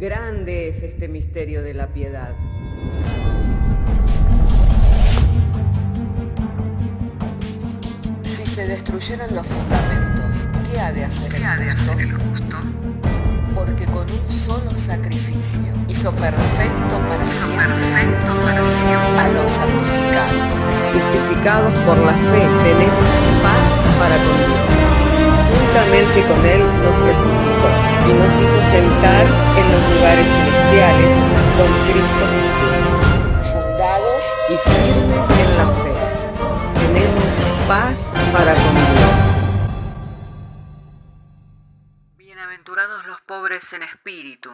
Grande es este misterio de la piedad. Si se destruyeran los fundamentos, ¿qué ha de hacer el justo? Porque con un solo sacrificio hizo perfecto para siempre a los santificados. Justificados por la fe, tenemos paz para con Dios. Juntamente con Él nos resucitó y nos hizo sentar en los lugares celestiales con Cristo Jesús. Fundados y firmes en la fe, tenemos paz para con Dios. Bienaventurados los pobres en espíritu,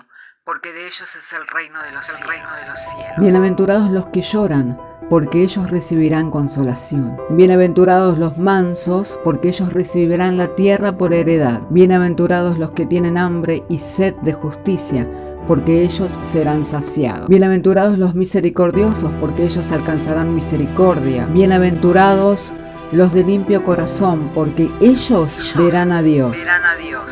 porque de ellos es el reino de los cielos. Bienaventurados los que lloran, porque ellos recibirán consolación. Bienaventurados los mansos, porque ellos recibirán la tierra por heredad. Bienaventurados los que tienen hambre y sed de justicia, porque ellos serán saciados. Bienaventurados los misericordiosos, porque ellos alcanzarán misericordia. Bienaventurados los de limpio corazón, porque ellos verán a Dios.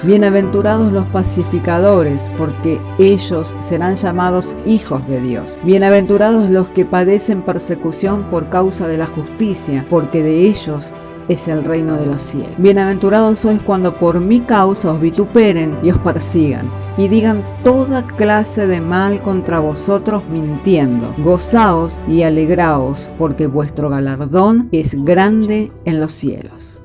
Bienaventurados los pacificadores, porque ellos serán llamados hijos de Dios. Bienaventurados los que padecen persecución por causa de la justicia, porque de ellos es el reino de los cielos. Bienaventurados sois cuando por mi causa os vituperen y os persigan, y digan toda clase de mal contra vosotros mintiendo. Gozaos y alegraos, porque vuestro galardón es grande en los cielos.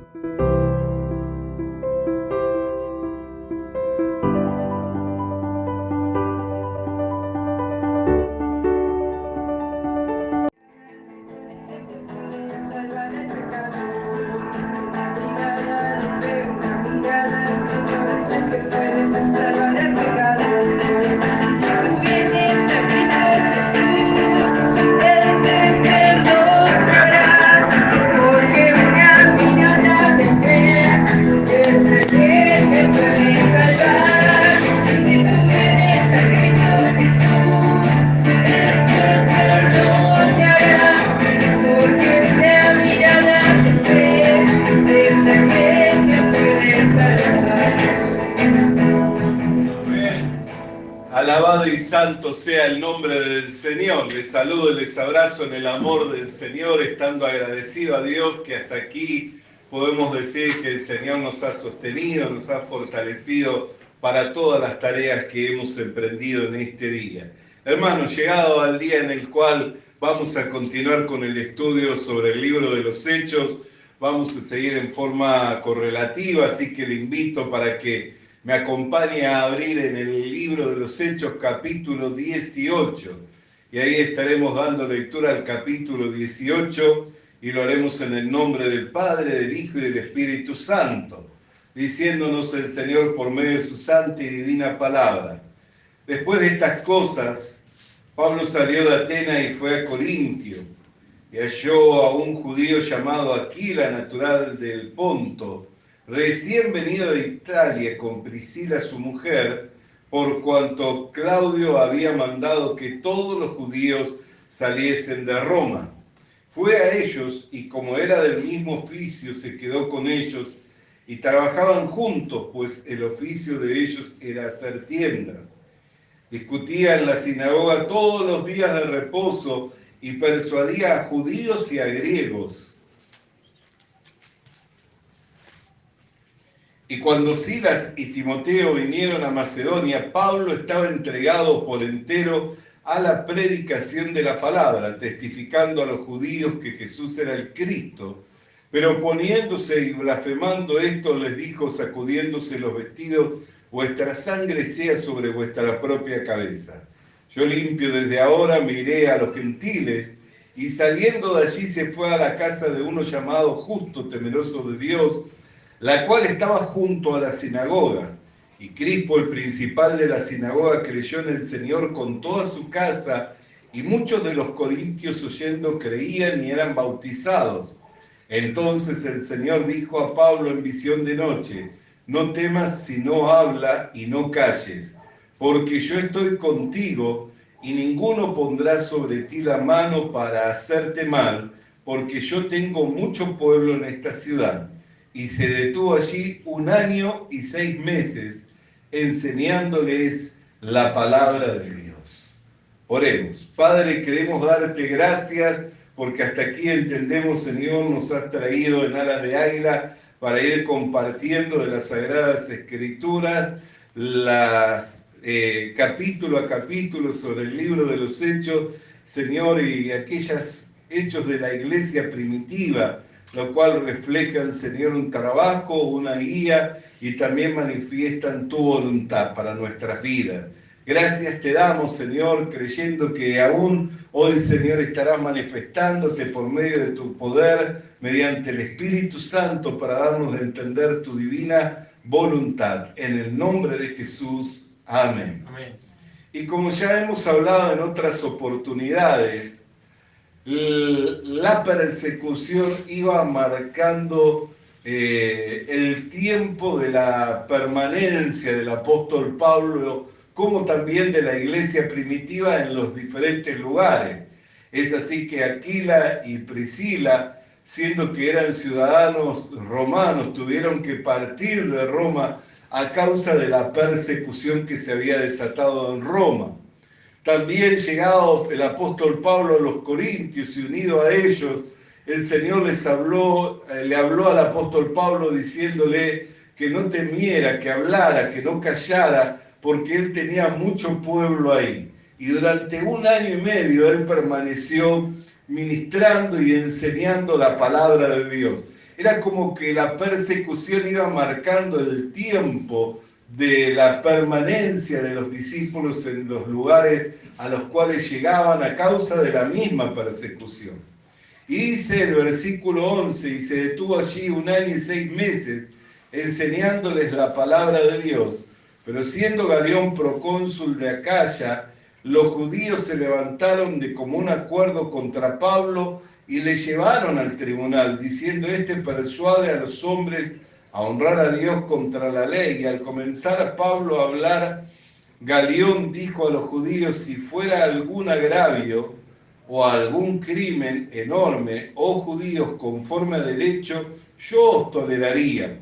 Alabado y santo sea el nombre del Señor. Les saludo y les abrazo en el amor del Señor, estando agradecido a Dios que hasta aquí podemos decir que el Señor nos ha sostenido, nos ha fortalecido para todas las tareas que hemos emprendido en este día. Hermanos, llegado al día en el cual vamos a continuar con el estudio sobre el libro de los Hechos, vamos a seguir en forma correlativa, así que le invito para que me acompañe a abrir en el libro de los Hechos capítulo 18. Y ahí estaremos dando lectura al capítulo 18 y lo haremos en el nombre del Padre, del Hijo y del Espíritu Santo, diciéndonos el Señor por medio de su santa y divina palabra. Después de estas cosas, Pablo salió de Atenas y fue a Corintio, y halló a un judío llamado Aquila, natural del Ponto, recién venido de Italia con Priscila su mujer, por cuanto Claudio había mandado que todos los judíos saliesen de Roma. Fue a ellos y como era del mismo oficio se quedó con ellos y trabajaban juntos, pues el oficio de ellos era hacer tiendas. Discutía en la sinagoga todos los días de reposo y persuadía a judíos y a griegos. Y cuando Silas y Timoteo vinieron a Macedonia, Pablo estaba entregado por entero a la predicación de la palabra, testificando a los judíos que Jesús era el Cristo. Pero poniéndose y blasfemando esto, les dijo, sacudiéndose los vestidos, vuestra sangre sea sobre vuestra propia cabeza. Yo limpio desde ahora, me iré a los gentiles. Y saliendo de allí se fue a la casa de uno llamado Justo, temeroso de Dios, la cual estaba junto a la sinagoga. Y Crispo, el principal de la sinagoga, creyó en el Señor con toda su casa, y muchos de los corintios oyendo creían y eran bautizados. Entonces el Señor dijo a Pablo en visión de noche, no temas sino habla y no calles, porque yo estoy contigo, y ninguno pondrá sobre ti la mano para hacerte mal, porque yo tengo mucho pueblo en esta ciudad. Y se detuvo allí 1 año y 6 meses, enseñándoles la palabra de Dios. Oremos. Padre, queremos darte gracias porque hasta aquí entendemos, Señor, nos has traído en alas de águila para ir compartiendo de las Sagradas Escrituras, capítulo a capítulo sobre el libro de los Hechos, Señor, y aquellos hechos de la iglesia primitiva, lo cual reflejan, Señor, un trabajo, una guía y también manifiestan tu voluntad para nuestras vidas. Gracias te damos, Señor, creyendo que aún hoy, Señor, estarás manifestándote por medio de tu poder, mediante el Espíritu Santo, para darnos a entender tu divina voluntad. En el nombre de Jesús. Amén. Amén. Y como ya hemos hablado en otras oportunidades, la persecución iba marcando el tiempo de la permanencia del apóstol Pablo, como también de la iglesia primitiva en los diferentes lugares. Es así que Aquila y Priscila, siendo que eran ciudadanos romanos, tuvieron que partir de Roma a causa de la persecución que se había desatado en Roma. También llegado el apóstol Pablo a los Corintios y unido a ellos, el Señor le habló al apóstol Pablo diciéndole que no temiera, que hablara, que no callara, porque él tenía mucho pueblo ahí. Y durante 1 año y medio él permaneció ministrando y enseñando la palabra de Dios. Era como que la persecución iba marcando el tiempo de la permanencia de los discípulos en los lugares a los cuales llegaban a causa de la misma persecución. Y dice el versículo 11, y se detuvo allí 1 año y 6 meses, enseñándoles la palabra de Dios. Pero siendo Galión procónsul de Acaya, los judíos se levantaron de común acuerdo contra Pablo y le llevaron al tribunal, diciendo: este persuade a los hombres a honrar a Dios contra la ley. Y al comenzar a Pablo a hablar, Galión dijo a los judíos: si fuera algún agravio o algún crimen enorme, oh judíos, conforme a derecho, yo os toleraría.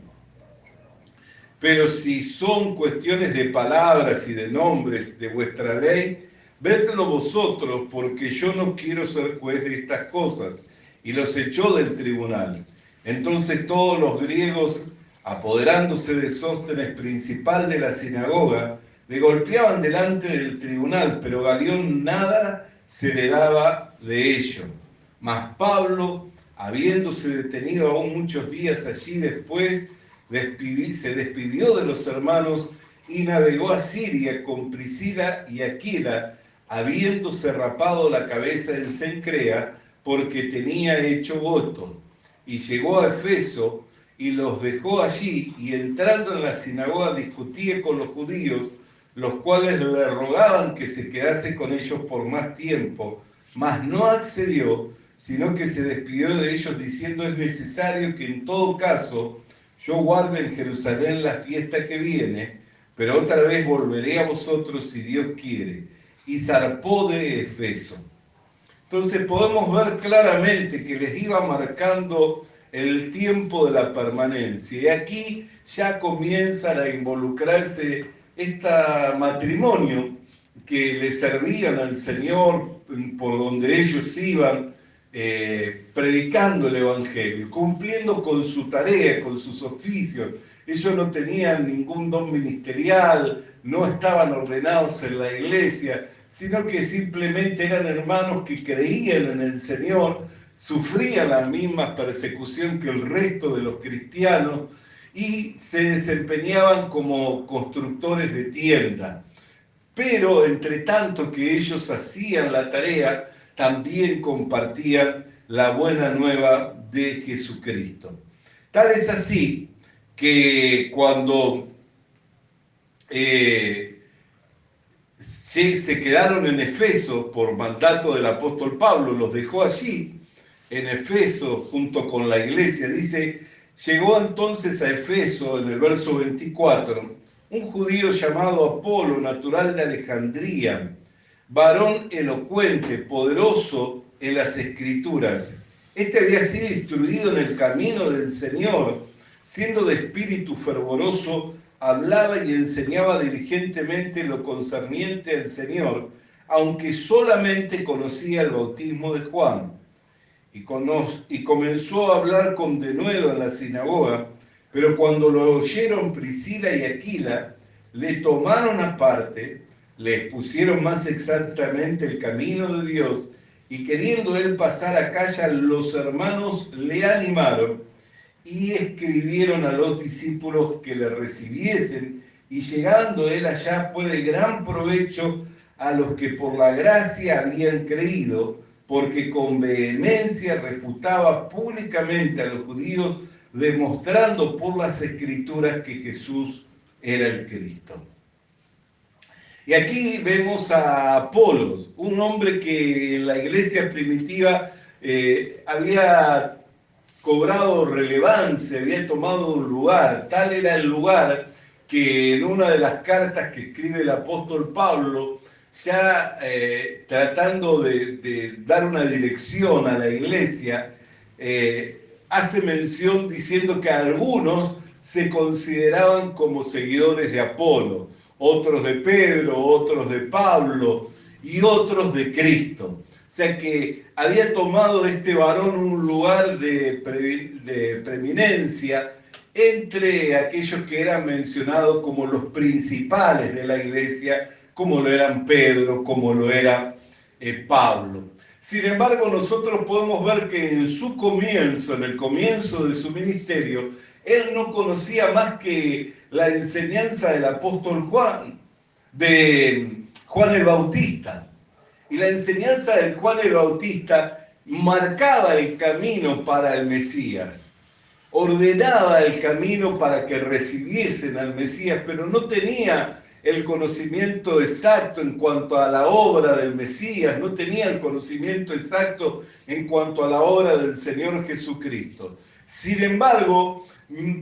Pero si son cuestiones de palabras y de nombres de vuestra ley, vedlo vosotros, porque yo no quiero ser juez de estas cosas. Y los echó del tribunal. Entonces todos los griegos, apoderándose de Sóstenes, principal de la sinagoga, le golpeaban delante del tribunal, pero Galión nada se le daba de ello. Mas Pablo, habiéndose detenido aún muchos días allí después, se despidió de los hermanos y navegó a Siria con Priscila y Aquila, habiéndose rapado la cabeza en Cencrea, porque tenía hecho voto. Y llegó a Efeso y los dejó allí, y entrando en la sinagoga discutía con los judíos, los cuales le rogaban que se quedase con ellos por más tiempo, mas no accedió, sino que se despidió de ellos diciendo: es necesario que en todo caso yo guarde en Jerusalén la fiesta que viene, pero otra vez volveré a vosotros si Dios quiere. Y zarpó de Efeso. Entonces podemos ver claramente que les iba marcando el tiempo de la permanencia. Y aquí ya comienzan a involucrarse este matrimonio que le servían al Señor por donde ellos iban, predicando el Evangelio, cumpliendo con su tarea, con sus oficios. Ellos no tenían ningún don ministerial, no estaban ordenados en la iglesia, sino que simplemente eran hermanos que creían en el Señor, sufrían la misma persecución que el resto de los cristianos y se desempeñaban como constructores de tienda. Pero entre tanto que ellos hacían la tarea, también compartían la buena nueva de Jesucristo. Tal es así que cuando se quedaron en Efeso por mandato del apóstol Pablo, los dejó allí en Efeso junto con la iglesia. Dice: llegó entonces a Efeso, en el verso 24, un judío llamado Apolo, natural de Alejandría, varón elocuente, poderoso en las Escrituras. Este había sido instruido en el camino del Señor, siendo de espíritu fervoroso, hablaba y enseñaba diligentemente lo concerniente al Señor, aunque solamente conocía el bautismo de Juan. Y comenzó a hablar con denuedo en la sinagoga, pero cuando lo oyeron Priscila y Aquila, le tomaron aparte, le expusieron más exactamente el camino de Dios, y queriendo él pasar a Acaya, los hermanos le animaron y escribieron a los discípulos que le recibiesen, y llegando él allá fue de gran provecho a los que por la gracia habían creído, porque con vehemencia refutaba públicamente a los judíos, demostrando por las Escrituras que Jesús era el Cristo. Y aquí vemos a Apolos, un hombre que en la iglesia primitiva había cobrado relevancia, había tomado un lugar. Tal era el lugar que en una de las cartas que escribe el apóstol Pablo, ya tratando de dar una dirección a la iglesia, hace mención diciendo que algunos se consideraban como seguidores de Apolo, otros de Pedro, otros de Pablo y otros de Cristo. O sea que había tomado este varón un lugar de preeminencia entre aquellos que eran mencionados como los principales de la iglesia, como lo eran Pedro, como lo era Pablo. Sin embargo, nosotros podemos ver que en su comienzo, en el comienzo de su ministerio, él no conocía más que la enseñanza del apóstol Juan, de Juan el Bautista. Y la enseñanza de Juan el Bautista marcaba el camino para el Mesías, ordenaba el camino para que recibiesen al Mesías, pero no tenía el conocimiento exacto en cuanto a la obra del Mesías, no tenía el conocimiento exacto en cuanto a la obra del Señor Jesucristo. Sin embargo,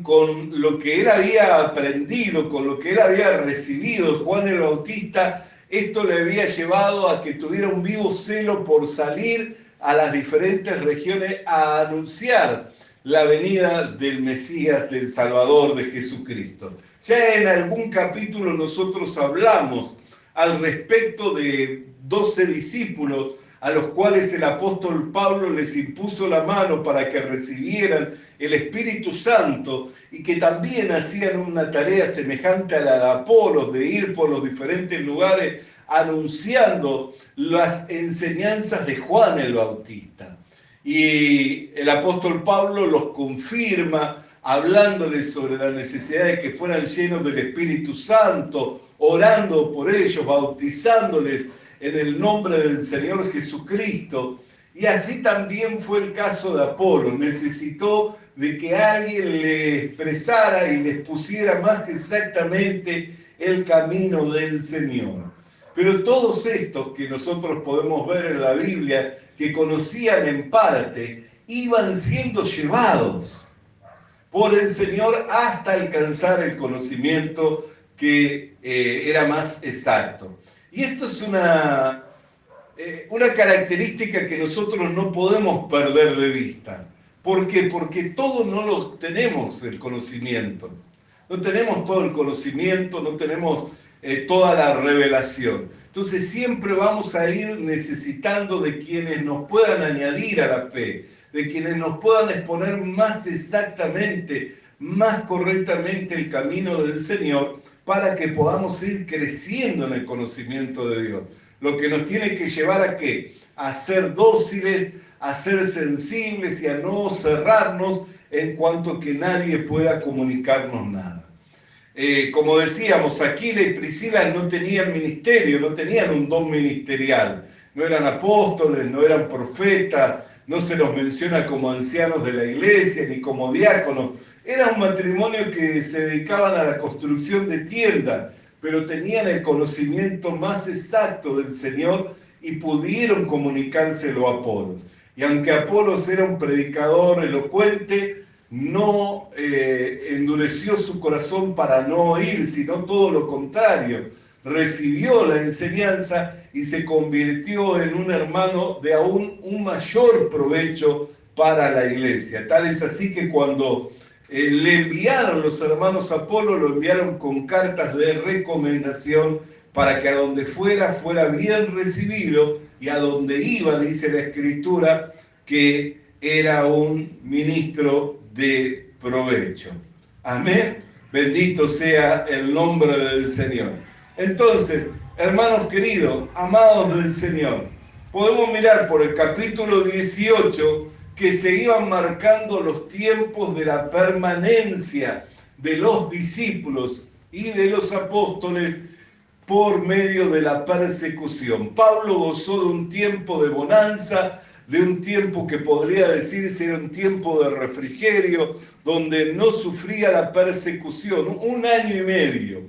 con lo que él había aprendido, con lo que él había recibido, Juan el Bautista, esto le había llevado a que tuviera un vivo celo por salir a las diferentes regiones a anunciar la venida del Mesías, del Salvador, de Jesucristo. Ya en algún capítulo nosotros hablamos al respecto de 12 discípulos a los cuales el apóstol Pablo les impuso la mano para que recibieran el Espíritu Santo y que también hacían una tarea semejante a la de Apolos, de ir por los diferentes lugares anunciando las enseñanzas de Juan el Bautista. Y el apóstol Pablo los confirma hablándoles sobre la necesidad de que fueran llenos del Espíritu Santo, orando por ellos, bautizándoles en el nombre del Señor Jesucristo. Y así también fue el caso de Apolo. Necesitó de que alguien le expresara y les pusiera más exactamente el camino del Señor. Pero todos estos que nosotros podemos ver en la Biblia, que conocían en parte, iban siendo llevados por el Señor hasta alcanzar el conocimiento que era más exacto. Y esto es una característica que nosotros no podemos perder de vista. ¿Por qué? Porque todos no lo tenemos el conocimiento. No tenemos todo el conocimiento, no tenemos toda la revelación. Entonces siempre vamos a ir necesitando de quienes nos puedan añadir a la fe, de quienes nos puedan exponer más exactamente, más correctamente el camino del Señor, para que podamos ir creciendo en el conocimiento de Dios. Lo que nos tiene que llevar a ¿qué? A ser dóciles, a ser sensibles y a no cerrarnos en cuanto que nadie pueda comunicarnos nada. Como decíamos, Aquila y Priscila no tenían ministerio, no tenían un don ministerial. No eran apóstoles, no eran profetas, no se los menciona como ancianos de la iglesia ni como diáconos. Era un matrimonio que se dedicaban a la construcción de tiendas, pero tenían el conocimiento más exacto del Señor y pudieron comunicárselo a Apolos. Y aunque Apolos era un predicador elocuente, no endureció su corazón para no oír, sino todo lo contrario. Recibió la enseñanza y se convirtió en un hermano de aún un mayor provecho para la iglesia. Tal es así que cuando le enviaron los hermanos a Apolo, lo enviaron con cartas de recomendación para que a donde fuera bien recibido, y a donde iba, dice la Escritura, que era un ministro de provecho. Amén. Bendito sea el nombre del Señor. Entonces, hermanos queridos, amados del Señor, podemos mirar por el capítulo 18 que se iban marcando los tiempos de la permanencia de los discípulos y de los apóstoles por medio de la persecución. Pablo gozó de un tiempo de bonanza, de un tiempo que podría decirse era un tiempo de refrigerio, donde no sufría la persecución, 1 año y medio.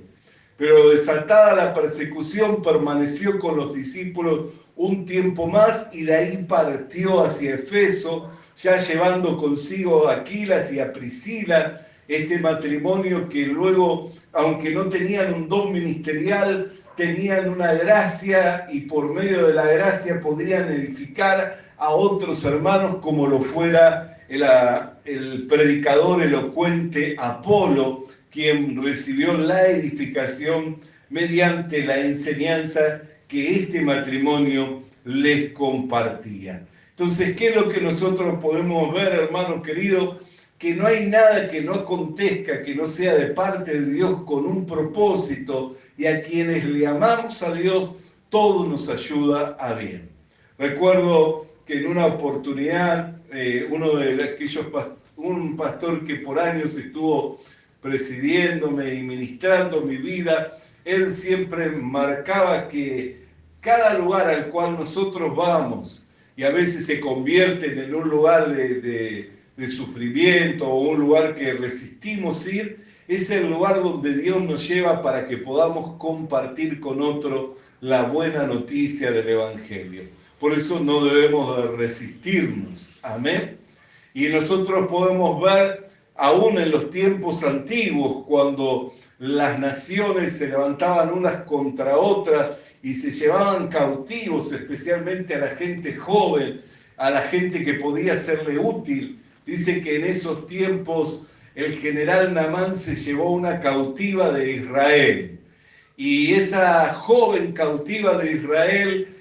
Pero desatada la persecución, permaneció con los discípulos un tiempo más y de ahí partió hacia Efeso, ya llevando consigo a Aquilas y a Priscila, este matrimonio que luego, aunque no tenían un don ministerial, tenían una gracia y por medio de la gracia podían edificar a otros hermanos como lo fuera el predicador elocuente Apolo, quien recibió la edificación mediante la enseñanza que este matrimonio les compartía. Entonces, ¿qué es lo que nosotros podemos ver, hermanos queridos? Que no hay nada que no acontezca, que no sea de parte de Dios con un propósito, y a quienes le amamos a Dios, todo nos ayuda a bien. Recuerdo que en una oportunidad, un pastor que por años estuvo presidiéndome y ministrando mi vida, él siempre marcaba que cada lugar al cual nosotros vamos, y a veces se convierten en un lugar de sufrimiento o un lugar que resistimos ir, es el lugar donde Dios nos lleva para que podamos compartir con otro la buena noticia del Evangelio. Por eso no debemos de resistirnos. Amén. Y nosotros podemos ver, aún en los tiempos antiguos, cuando las naciones se levantaban unas contra otras y se llevaban cautivos, especialmente a la gente joven, a la gente que podía serle útil. Dice que en esos tiempos el general Naamán se llevó una cautiva de Israel. Y esa joven cautiva de Israel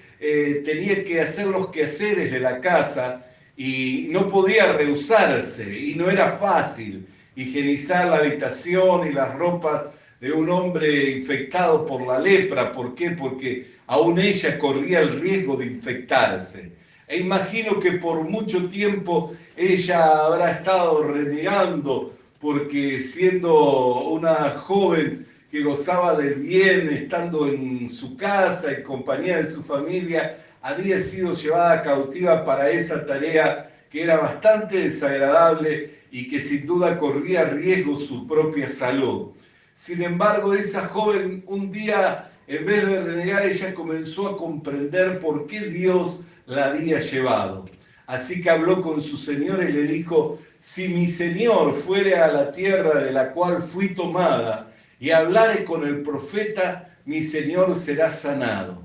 tenía que hacer los quehaceres de la casa y no podía rehusarse, y no era fácil higienizar la habitación y las ropas de un hombre infectado por la lepra. ¿Por qué? Porque aún ella corría el riesgo de infectarse. E imagino que por mucho tiempo ella habrá estado renegando, porque siendo una joven que gozaba del bien, estando en su casa, en compañía de su familia, había sido llevada cautiva para esa tarea que era bastante desagradable y que sin duda corría riesgo su propia salud. Sin embargo, esa joven un día, en vez de renegar, ella comenzó a comprender por qué Dios la había llevado. Así que habló con su señor y le dijo: si mi señor fuere a la tierra de la cual fui tomada y hablare con el profeta, mi señor será sanado.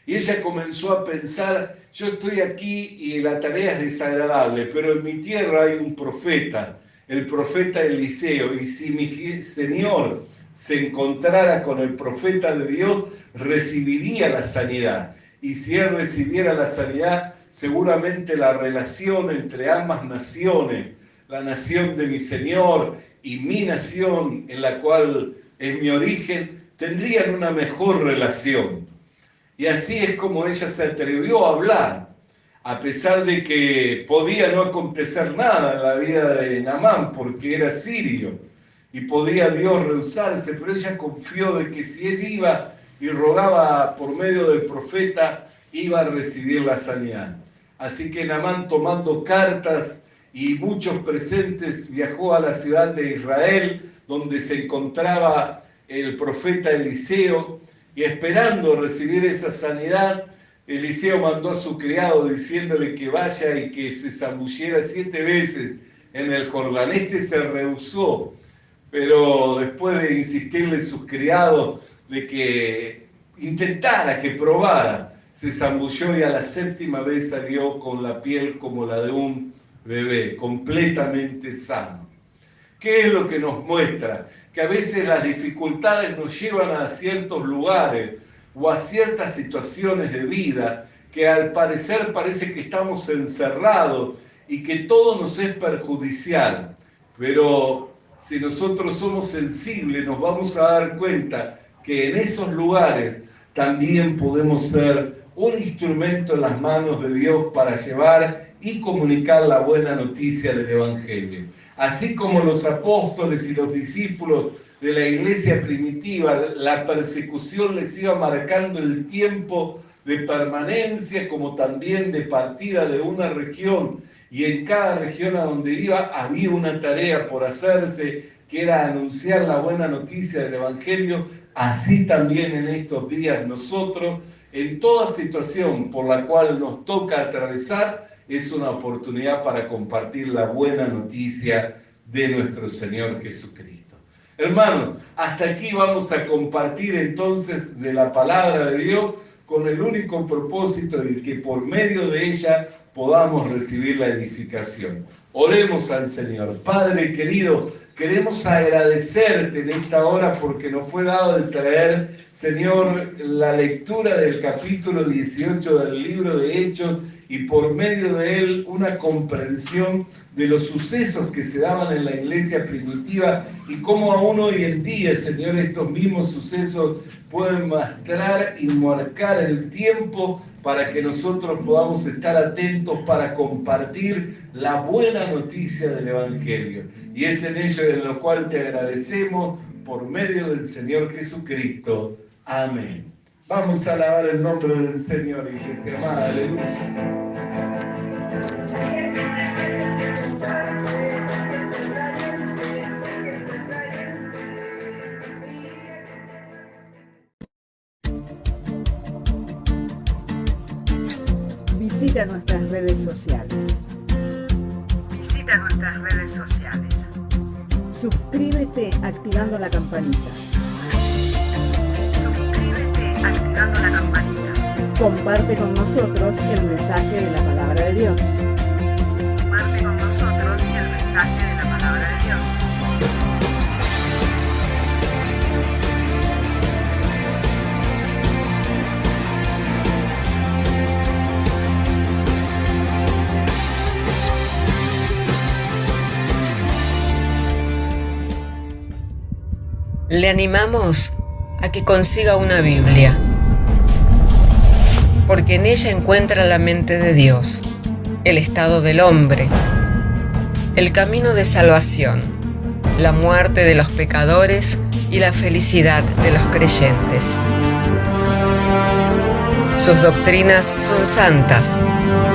Y ella comenzó a pensar: yo estoy aquí y la tarea es desagradable, pero en mi tierra hay un profeta, el profeta Eliseo, y si mi señor se encontrara con el profeta de Dios, recibiría la sanidad. Y si él recibiera la sanidad, seguramente la relación entre ambas naciones, la nación de mi Señor y mi nación, en la cual es mi origen, tendrían una mejor relación. Y así es como ella se atrevió a hablar, a pesar de que podía no acontecer nada en la vida de Naamán, porque era sirio, y podía Dios rehusarse, pero ella confió de que si él iba y rogaba por medio del profeta, iba a recibir la sanidad. Así que Naamán, tomando cartas y muchos presentes, viajó a la ciudad de Israel, donde se encontraba el profeta Eliseo, y esperando recibir esa sanidad, Eliseo mandó a su criado diciéndole que vaya y que se zambulliera 7 veces en el Jordán. Este se rehusó, pero después de insistirle sus criados de que intentara, que probara, se zambulló y a la 7ª vez salió con la piel como la de un bebé, completamente sano. ¿Qué es lo que nos muestra? Que a veces las dificultades nos llevan a ciertos lugares o a ciertas situaciones de vida que al parecer parece que estamos encerrados y que todo nos es perjudicial. Pero si nosotros somos sensibles, nos vamos a dar cuenta que en esos lugares también podemos ser un instrumento en las manos de Dios para llevar y comunicar la buena noticia del Evangelio. Así como los apóstoles y los discípulos de la iglesia primitiva, la persecución les iba marcando el tiempo de permanencia como también de partida de una región, y en cada región a donde iba había una tarea por hacerse, que era anunciar la buena noticia del Evangelio. Así también en estos días nosotros, en toda situación por la cual nos toca atravesar, es una oportunidad para compartir la buena noticia de nuestro Señor Jesucristo. Hermanos, hasta aquí vamos a compartir entonces de la palabra de Dios con el único propósito de que por medio de ella podamos recibir la edificación. Oremos al Señor. Padre querido, queremos agradecerte en esta hora porque nos fue dado el traer, Señor, la lectura del capítulo 18 del libro de Hechos y por medio de él una comprensión de los sucesos que se daban en la iglesia primitiva y cómo aún hoy en día, Señor, estos mismos sucesos pueden mostrar y marcar el tiempo para que nosotros podamos estar atentos para compartir la buena noticia del Evangelio. Y es en ello en lo cual te agradecemos por medio del Señor Jesucristo. Amén. Vamos a alabar el nombre del Señor, iglesia amada. Aleluya. Visita nuestras redes sociales. Visita nuestras redes sociales. Suscríbete activando la campanita. Suscríbete activando la campanita. Comparte con nosotros el mensaje de la palabra de Dios. Comparte con nosotros el mensaje de la palabra de Dios. Le animamos a que consiga una Biblia, porque en ella encuentra la mente de Dios, el estado del hombre, el camino de salvación, la muerte de los pecadores y la felicidad de los creyentes. Sus doctrinas son santas,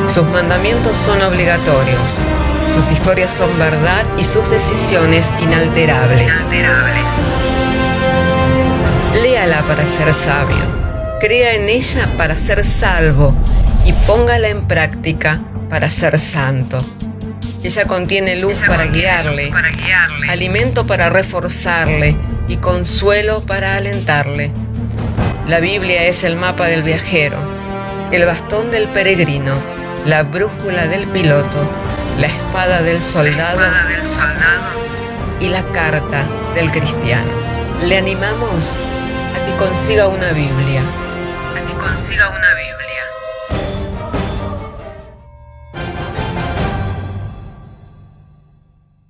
sus mandamientos son obligatorios, sus historias son verdad y sus decisiones inalterables. Léala para ser sabio, crea en ella para ser salvo y póngala en práctica para ser santo. Ella contiene luz para guiarle, alimento para reforzarle y consuelo para alentarle. La Biblia es el mapa del viajero, el bastón del peregrino, la brújula del piloto, la espada del soldado y la carta del cristiano. Le animamos a que consiga una Biblia,